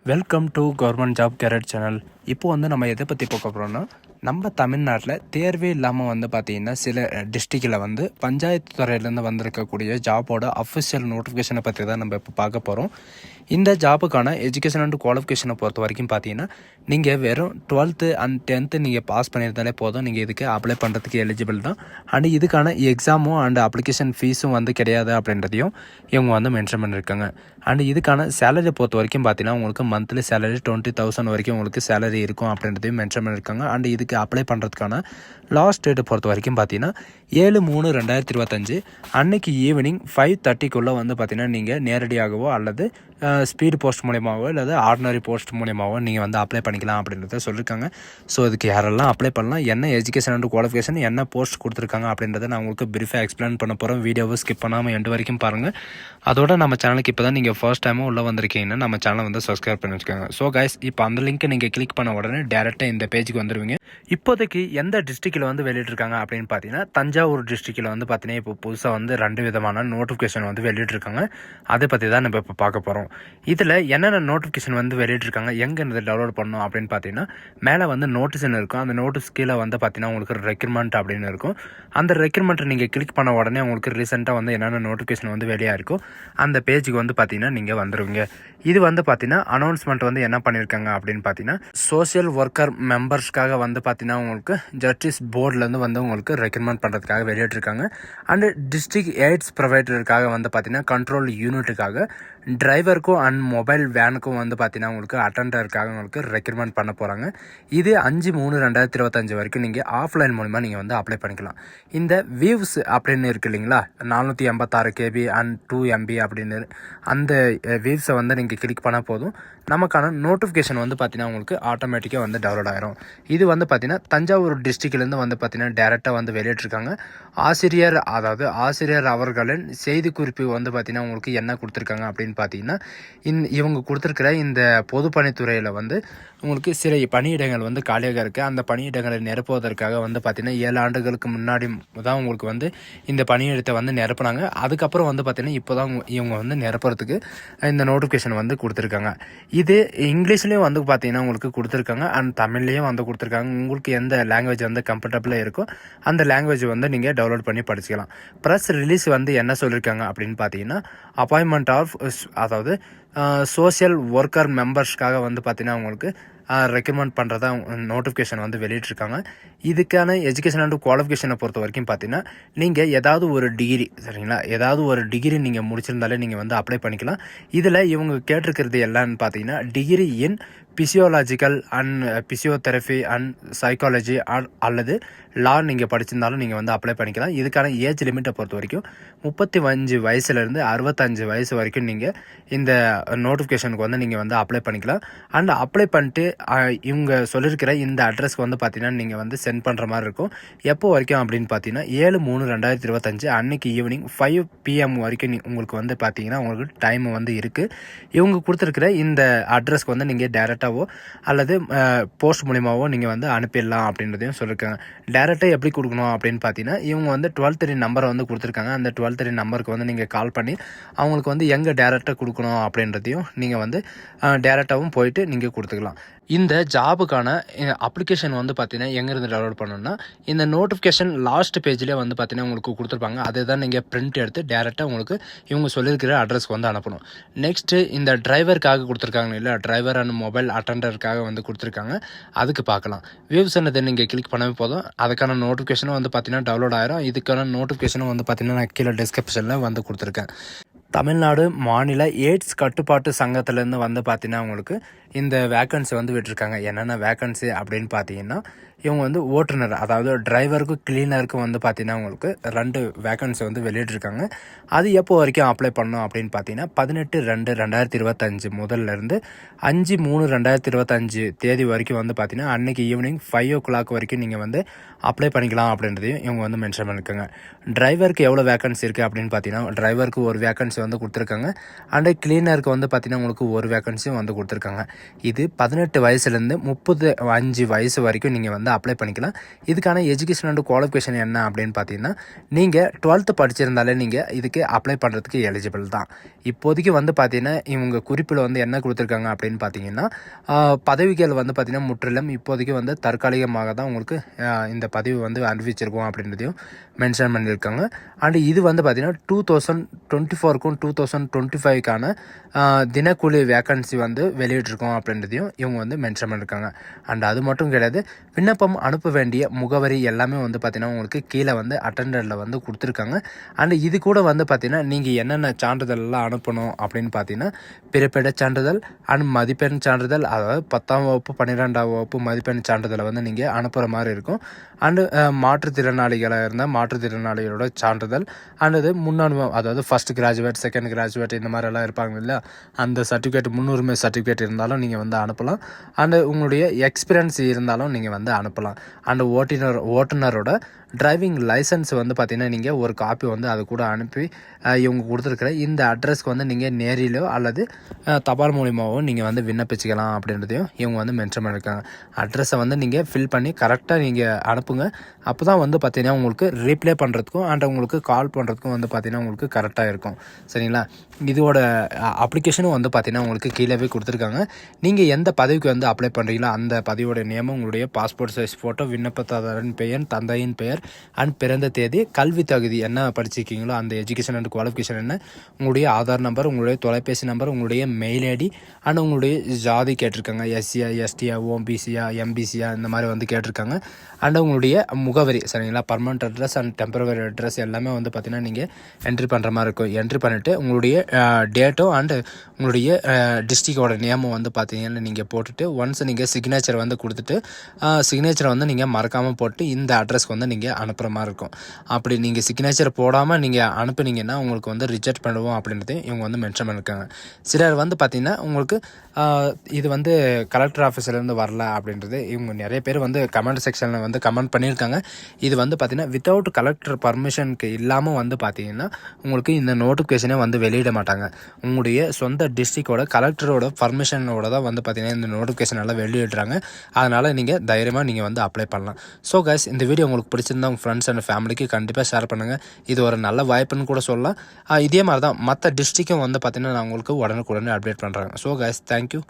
Welcome to government job career channel. இப்போ நம்ம எதை பற்றி பார்க்க போகிறோம்னா, நம்ம தமிழ்நாட்டில் தேர்வே இல்லாமல் பார்த்தீங்கன்னா சில டிஸ்ட்ரிக்டில் பஞ்சாயத்து துறையிலேருந்து வந்திருக்கக்கூடிய ஜாபோட அஃபிஷியல் நோட்டிஃபிகேஷனை பற்றி தான் நம்ம இப்போ பார்க்க போகிறோம். இந்த ஜாபுக்கான எஜுகேஷன் அண்ட் குவாலிஃபிகேஷனை பொறுத்த வரைக்கும் பார்த்தீங்கன்னா, நீங்கள் வெறும் 12th அண்ட் 10th நீங்கள் பாஸ் பண்ணியிருந்தாலே போதும், நீங்கள் இதுக்கு அப்ளை பண்ணுறதுக்கு எலிஜிபிள் தான். அண்ட் இதுக்கான எக்ஸாமும் அண்ட் அப்ளிகேஷன் ஃபீஸும் கிடையாது அப்படின்றதையும் இவங்க மென்ஷன் பண்ணியிருக்காங்க. அண்ட் இதுக்கான சேலரி பொறுத்த வரைக்கும் பார்த்தீங்கன்னா, உங்களுக்கு மந்த்லி சேலரி 20,000 வரைக்கும் உங்களுக்கு சேலரி இருக்கும் அப்படின்றதையும் மென்ஷன் பண்ணியிருக்காங்க. அண்ட் இதுக்கு அப்ளை பண்ணுறதுக்கான லாஸ்ட் டேட்டை பொறுத்த வரைக்கும் பார்த்தீங்கன்னா 7/3/2025 அன்னைக்கு ஈவினிங் 5:30க்குள்ளே பார்த்தீங்கன்னா நீங்கள் நேரடியாகவோ அல்லது ஸ்பீடு போஸ்ட் மூலியமாகவோ அல்லது ஆர்டினரி போஸ்ட் மூலியமாகவோ நீங்கள் அப்ளை பண்ணிக்கலாம் அப்படின்றத சொல்லியிருக்காங்க. ஸோ இதுக்கு யாரெல்லாம் அப்ளை பண்ணலாம், என்ன எஜுகேஷன் அண்ட் குவாலிஃபிகேஷன், என்ன போஸ்ட் கொடுத்துருக்காங்க அப்படின்றத நான் உங்களுக்கு பிரீஃபாக எக்ஸ்பிளைன் பண்ண போகிறோம். வீடியோவை ஸ்கிப் பண்ணாமல் எண்டு வரைக்கும் பாருங்கள். அதோட நம்ம சேனலுக்கு இப்போ தான் நீங்கள் ஃபர்ஸ்ட் டைமும் உள்ளே வந்திருக்கீங்கன்னா நம்ம சேனலை சப்ஸ்கிரைப் பண்ணி வச்சுக்கோங்க. ஸோ கைஸ், இப்போ அந்த லிங்க்கை நீங்கள் கிளிக் பண்ண உடனே டேரெக்டாக இந்த பேஜுக்கு வந்துடுவீங்க. இப்போதைக்கு எந்த டிஸ்ட்ரிக்டில் வெளியிட்டிருக்காங்க அப்படின்னு பார்த்தீங்கன்னா, தஞ்சாவூர் டிஸ்ட்ரிக்டில் பார்த்தீங்கன்னா இப்போ புதுசாக 2 விதமான நோட்டிஃபிகேஷன் வெளியிட்டிருக்காங்க. அதை பற்றி தான் நம்ம இப்போ பார்க்க போகிறோம். இதில் என்னென்ன நோட்டிஃபிகேஷன் வெளியிட்டிருக்காங்க, எங்கே இதை டவுன்லோட் பண்ணணும் அப்படின்னு பார்த்தீங்கன்னா, மேலே நோட்டீஸ்ன்னு இருக்கும். அந்த நோட்டீஸ் கீழே பார்த்தீங்கன்னா உங்களுக்கு ரெக்ரூட்மெண்ட் அப்படின்னு இருக்கும். அந்த ரெக்ரூட்மெண்ட்டை நீங்கள் கிளிக் பண்ண உடனே உங்களுக்கு ரீசெண்டாக என்னென்ன நோட்டிஃபிகேஷன் வெளியாக இருக்கும் அந்த பேஜுக்கு பார்த்தீங்கன்னா நீங்கள் வந்துடுவீங்க. இது பார்த்தீங்கன்னா அனௌன்ஸ்மெண்ட் என்ன பண்ணியிருக்காங்க அப்படின்னு பார்த்தீங்கன்னா, சோஷியல் ஒர்க்கர் மெம்பர்ஸ்க்காக பார்த்தீங்கன்னா உங்களுக்கு ஜஸ்டிஸ் போர்ட்லேருந்து உங்களுக்கு ரெக்கமெண்ட் பண்ணுறதுக்காக வெளியிட்டிருக்காங்க. அண்டு டிஸ்ட்ரிக்ட் எய்ட்ஸ் ப்ரொவைடருக்காக பார்த்தீங்கன்னா கண்ட்ரோல் யூனிட்டுக்காக டிரைவருக்கும் அண்ட் மொபைல் வேனுக்கும் பார்த்தீங்கன்னா உங்களுக்கு அட்டெண்டருக்காக உங்களுக்கு ரெக்ரூட்மெண்ட் பண்ண போகிறாங்க. இது 5/3/2025 வரைக்கும் நீங்கள் ஆஃப்லைன் மூலிமா நீங்கள் அப்ளை பண்ணிக்கலாம். இந்த வியூஸ் அப்படின்னு இருக்குது இல்லைங்களா, 486 KB அண்ட் 2 MB அப்படின்னு அந்த வியூஸை நீங்கள் கிளிக் பண்ணால் போதும், நமக்கான நோட்டிஃபிகேஷன் பார்த்தீங்கன்னா உங்களுக்கு ஆட்டோமேட்டிக்காக டவுன்லோட் ஆகிரும். இது பார்த்தீங்கன்னா தஞ்சாவூர் டிஸ்ட்ரிக்ட்லேருந்து பார்த்தீங்கன்னா டேரெக்டாக வெளியிட்டிருக்காங்க. ஆசிரியர் அவர்களின் செய்தி குறிப்பு பார்த்தீங்கன்னா உங்களுக்கு என்ன கொடுத்துருக்காங்க அப்படின்னு பார்த்தீங்கன்னா, இவங்க கொடுத்துருக்கிற இந்த பொதுப்பணித்துறையில் உங்களுக்கு சில பணியிடங்கள் காலியாக இருக்குது. அந்த பணியிடங்களை நிரப்புவதற்காக பார்த்தீங்கன்னா 7 ஆண்டுகளுக்கு முன்னாடி தான் உங்களுக்கு இந்த பணியிடத்தை நிரப்புனாங்க. அதுக்கப்புறம் பார்த்தீங்கன்னா இப்போ தான் இவங்க நிரப்புறதுக்கு இந்த நோட்டிஃபிகேஷன் கொடுத்துருக்காங்க. இது இங்கிலீஷ்லேயும் பார்த்தீங்கன்னா உங்களுக்கு கொடுத்துருக்காங்க அண்ட் தமிழ்லேயும் கொடுத்துருக்காங்க. உங்களுக்கு எந்த லாங்குவேஜ் கம்ஃபர்டபுளாக இருக்கோ அந்த லாங்குவேஜ் நீங்கள் டவுன்லோட் பண்ணி படிச்சுக்கலாம். ப்ரெஸ் ரிலீஸ் என்ன சொல்லியிருக்காங்க அப்படின்னு பார்த்தீங்கன்னா, அப்பாயின்மெண்ட் ஆஃப் அதாவது சோஷியல் ஒர்க்கர் மெம்பர்ஸ்க்காக பார்த்தீங்கன்னா உங்களுக்கு ரெக்கமெண்ட் பண்ணுறதா நோட்டிஃபிகேஷன் வெளியிட்டிருக்காங்க. இதுக்கான எஜுகேஷன் அண்ட் குவாலிஃபிகேஷனை பொறுத்த வரைக்கும் பார்த்தீங்கன்னா, நீங்கள் ஏதாவது ஒரு டிகிரி, சரிங்களா, ஏதாவது ஒரு டிகிரி நீங்கள் முடிச்சிருந்தாலே நீங்கள் அப்ளை பண்ணிக்கலாம். இதில் இவங்க கேட்டிருக்கிறது எல்லான்னு பார்த்தீங்கன்னா, degree in physiological and physiotherapy and psychology அல்லது லா நீங்கள் படிச்சிருந்தாலும் நீங்கள் அப்ளை பண்ணிக்கலாம். இதுக்கான ஏஜ் லிமிட்டை பொறுத்த வரைக்கும் 35 வயசுலேருந்து 65 வயசு வரைக்கும் நீங்கள் இந்த நோட்டிஃபிகேஷனுக்கு நீங்கள் அப்ளை பண்ணிக்கலாம். அண்ட் அப்ளை பண்ணிட்டு இவங்க சொல்லியிருக்கிற இந்த அட்ரஸ்க்கு பார்த்தீங்கன்னா நீங்கள் சென்ட் பண்ணுற மாதிரி இருக்கும். எப்போ வரைக்கும் அப்படின்னு பார்த்தீங்கன்னா 7/3/2025 அன்னைக்கு ஈவினிங் 5 PM வரைக்கும் உங்களுக்கு பார்த்தீங்கன்னா உங்களுக்கு டைம் இருக்குது. இவங்க கொடுத்துருக்கிற இந்த அட்ரஸ்க்கு நீங்கள் டேரெக்டாகவோ அல்லது போஸ்ட் மூலியமாகவோ நீங்கள் அனுப்பிடலாம் அப்படின்றதையும் சொல்லியிருக்காங்க. டேரெக்டாக எப்படி கொடுக்கணும் அப்படின்னு பார்த்தீங்கன்னா, இவங்க 12 நம்பரை கொடுத்துருக்காங்க. அந்த 12 நம்பருக்கு நீங்கள் கால் பண்ணி அவங்களுக்கு எங்கே டேரெக்டாக கொடுக்கணும் அப்படின்றதையும் நீங்கள் டேரெக்டாகவும் போயிட்டு நீங்கள் கொடுத்துக்கலாம். இந்த ஜாபுக்கான அப்ளிகேஷன் பார்த்தீங்கன்னா எங்கேருந்து டவுன்லோட் பண்ணணும்னா, இந்த நோட்டிஃபிகேஷன் லாஸ்ட் பேஜ்லேயே பார்த்தீங்கன்னா உங்களுக்கு கொடுத்துருப்பாங்க. அதை தான் நீங்கள் பிரிண்ட் எடுத்து டேரெக்டாக உங்களுக்கு இவங்க சொல்லியிருக்கிற அட்ரஸ்க்கு அனுப்பணும். நெக்ஸ்ட்டு இந்த டிரைவருக்காக கொடுத்துருக்காங்க இல்லை, டிரைவர் அண்ட் மொபைல் அட்டெண்டருக்காக கொடுத்துருக்காங்க. அதுக்கு பார்க்கலாம். வியூஸ் என்னதை நீங்கள் கிளிக் பண்ணவே போதும், அதுக்கான நோட்டிஃபிகேஷனும் பார்த்தீங்கன்னா டவுன்லோட் ஆயிரும். இதுக்கான நோட்டிஃபிகேஷனும் பார்த்தீங்கன்னா நான் கீழே டிஸ்கிரிப்ஷனில் கொடுத்துருக்கேன். தமிழ்நாடு மாநில எய்ட்ஸ் கட்டுப்பாட்டு சங்கத்திலேருந்து பார்த்தீங்கன்னா உங்களுக்கு இந்த வேக்கன்சி விட்டுருக்காங்க. என்னென்ன வேக்கன்சி அப்படின்னு பார்த்தீங்கன்னா, இவங்க ஓட்டுநர், அதாவது டிரைவருக்கும் கிளீனருக்கும் பார்த்தீங்கன்னா உங்களுக்கு 2 வேக்கன்சி வெளியிட்டிருக்காங்க. அது எப்போ வரைக்கும் அப்ளை பண்ணணும் அப்படின்னு பார்த்தீங்கன்னா, 18/2/2025 முதல்லேருந்து 5/3/2025 தேதி வரைக்கும் பார்த்தீங்கன்னா அன்னைக்கு ஈவினிங் 5 o'clock வரைக்கும் நீங்கள் அப்ளை பண்ணிக்கலாம் அப்படின்றதையும் இவங்க மென்ஷன் பண்ணியிருக்காங்க. டிரைவருக்கு எவ்வளோ வேக்கன்சி இருக்குது அப்படின்னு பார்த்தீங்கன்னா, டிரைவருக்கு ஒரு வேக்கன்சி கொடுத்துருக்காங்க. அண்ட் கிளீனருக்கு பார்த்தீங்கன்னா உங்களுக்கு ஒரு வேக்கன்சியும் கொடுத்துருக்காங்க. இது 18 வயசுலேருந்து 35 வயசு வரைக்கும் நீங்கள் அப்ளை பண்ணிக்கலாம். இதுக்கான எஜுகேஷன் அண்ட் குவாலிஃபிகேஷன் என்ன அப்படின்னு பார்த்தீங்கன்னா, நீங்கள் 12th படிச்சிருந்தாலே நீங்கள் இதுக்கு அப்ளை பண்ணுறதுக்கு எலிஜிபிள் தான். இப்போதைக்கு வந்து பார்த்தீங்கன்னா இவங்க குறிப்பில் வந்து என்ன கொடுத்துருக்காங்க அப்படின்னு பார்த்தீங்கன்னா, பதவிகள் வந்து பார்த்தீங்கன்னா முற்றிலும் இப்போதைக்கு வந்து தற்காலிகமாக தான் உங்களுக்கு இந்த பதிவு வந்து அறிவிச்சிருக்கோம் அப்படின்றதையும் மென்ஷன் பண்ணியிருக்காங்க. அண்ட் இது வந்து பார்த்தீங்கன்னா 2024க்கும் 2025க்கான தினக்கூலி வேக்கன்சி வந்து வெளியிட்டிருக்கோம் அப்படின்றதையும் இவங்க வந்து மென்ஷன் பண்ணியிருக்காங்க. அண்ட் அது மட்டும் கிடையாது, விண்ணப்பம் அனுப்ப வேண்டிய முகவரி எல்லாமே வந்து பார்த்தீங்கன்னா உங்களுக்கு கீழே வந்து அட்டெண்டரில் வந்து கொடுத்துருக்காங்க. அண்ட் இது கூட வந்து பார்த்தீங்கன்னா நீங்கள் என்னென்ன சான்றிதழ்லாம் அனுப்பணும் அப்படின்னு பார்த்தீங்கன்னா, பிறப்பிடச் சான்றிதழ் அண்ட் மதிப்பெண் சான்றிதழ், அதாவது 10ஆம் வகுப்பு 12ஆம் வகுப்பு மதிப்பெண் சான்றிதழை வந்து நீங்கள் அனுப்புகிற மாதிரி இருக்கும். அண்டு மாற்றுத்திறனாளிகளாக இருந்தால் மாற்றுத்திறனாளிகளோட சான்றிதழ், அண்டு முன்னனுபவம், அதாவது ஃபஸ்ட் கிராஜுவேட், செகண்ட் கிராஜுவேட் இந்த மாதிரிலாம் இருப்பாங்க இல்லையா, அந்த சர்டிஃபிகேட், முன்னுரிமை சர்டிஃபிகேட் இருந்தாலும் நீங்கள் வந்து அனுப்பலாம். அண்டு உங்களுடைய எக்ஸ்பீரியன்ஸ் இருந்தாலும் நீங்கள் வந்து அனுப்பலாம். அண்டு ஓட்டுநரோட டிரைவிங் லைசன்ஸ் வந்து பார்த்திங்கன்னா நீங்கள் ஒரு காப்பி வந்து அது கூட அனுப்பி இவங்க கொடுத்துருக்குற இந்த அட்ரஸ்க்கு வந்து நீங்கள் நேரிலோ அல்லது தபால் மூலியமாகவோ நீங்கள் வந்து விண்ணப்பிச்சிக்கலாம் அப்படின்றதையும் இவங்க வந்து மென்ஷன் பண்ணியிருக்காங்க. அட்ரஸை வந்து நீங்கள் ஃபில் பண்ணி கரெக்டாக நீங்கள் அனுப்புங்க. அப்போ தான் வந்து பார்த்திங்கன்னா உங்களுக்கு ரீப்ளே பண்ணுறதுக்கும் அண்ட் உங்களுக்கு கால் பண்ணுறதுக்கும் வந்து பார்த்திங்கன்னா உங்களுக்கு கரெக்டாக இருக்கும். சரிங்களா? இதோட அப்ளிகேஷனும் வந்து பார்த்திங்கன்னா உங்களுக்கு கீழே கொடுத்துருக்காங்க. நீங்கள் எந்த பதவிக்கு வந்து அப்ளை பண்ணுறீங்களோ அந்த பதவியோட நியமம், உங்களுடைய பாஸ்போர்ட் சைஸ் ஃபோட்டோ, விண்ணப்பதாரரின் பெயர், தந்தையின் பெயர் அண்ட் பிறந்த தேதி, கல்வி தகுதி என்ன படிச்சிருக்கீங்களோ அந்த எஜுகேஷன் அண்ட் குவாலிஃபிகேஷன் என்ன, உங்களுடைய ஆதார் நம்பர், உங்களுடைய தொலைபேசி நம்பர், உங்களுடைய மெயில் ஐடி அண்ட் உங்களுடைய ஜாதி கேட்டிருக்காங்க. எஸ்சியா, எஸ்டியா, ஓபிசியா, எம்பிசியா இந்த மாதிரி வந்து கேட்டிருக்காங்க. அண்ட் உங்களுடைய முகவரி, சரிங்களா, permanent address and temporary address எல்லாமே வந்து பார்த்திங்கன்னா நீங்கள் என்ட்ரி பண்ணுற மாதிரி இருக்கும். என்ட்ரி பண்ணிவிட்டு உங்களுடைய டேட்டோ அண்டு உங்களுடைய டிஸ்ட்ரிக்டோட நேமும் வந்து பார்த்தீங்கன்னா நீங்கள் போட்டுட்டு ஒன்ஸ் நீங்கள் சிக்னேச்சர் வந்து கொடுத்துட்டு சிக்னேச்சரை வந்து நீங்கள் மறக்காமல் போட்டு இந்த அட்ரஸ்க்கு வந்து நீங்கள் அனுப்புகிற மாதிரி இருக்கும். அப்படி நீங்கள் சிக்னேச்சர் போடாமல் நீங்கள் அனுப்புனீங்கன்னா உங்களுக்கு வந்து ரிஜெக்ட் பண்ணுவோம் அப்படின்றதையும் இவங்க வந்து மென்ஷன் பண்ணியிருக்காங்க. சிலர் வந்து பார்த்திங்கன்னா உங்களுக்கு இது வந்து கலெக்டர் ஆஃபீஸ்லேருந்து வரல அப்படின்றது இவங்க நிறைய பேர் வந்து கமெண்ட் செக்ஷனில் வந்து கமெண்ட் பண்ணியிருக்காங்க. இது வந்து பார்த்திங்கன்னா வித்தவுட் கலெக்டர் பர்மிஷனுக்கு இல்லாமல் வந்து பார்த்திங்கன்னா உங்களுக்கு இந்த நோட்டிஃபிகேஷனே வந்து வெளியிட மாட்டாங்க. உங்களுடைய சொந்த டிஸ்ட்ரிக்டோட கலெக்டரோட பர்மிஷனோட தான் வந்து பார்த்திங்கன்னா இந்த நோட்டிஃபிகேஷன் எல்லாம் வெளியிடுறாங்க. அதனால் நீங்கள் தைரியமாக நீங்கள் வந்து அப்ளை பண்ணலாம். ஸோ கைஸ், இந்த வீடியோ உங்களுக்கு பிடிச்சிருந்தா உங்கள் ஃப்ரெண்ட்ஸ் அண்ட் ஃபேமிலிக்கு கண்டிப்பாக ஷேர் பண்ணுங்கள். இது ஒரு நல்ல வாய்ப்புன்னு கூட சொல்லலாம். இதே மாதிரி தான் மற்ற டிஸ்ட்ரிக்டும் வந்து பார்த்திங்கன்னா நான் உங்களுக்கு உடனுக்குடனே அப்டேட் பண்ணுறாங்க. So guys, thank you.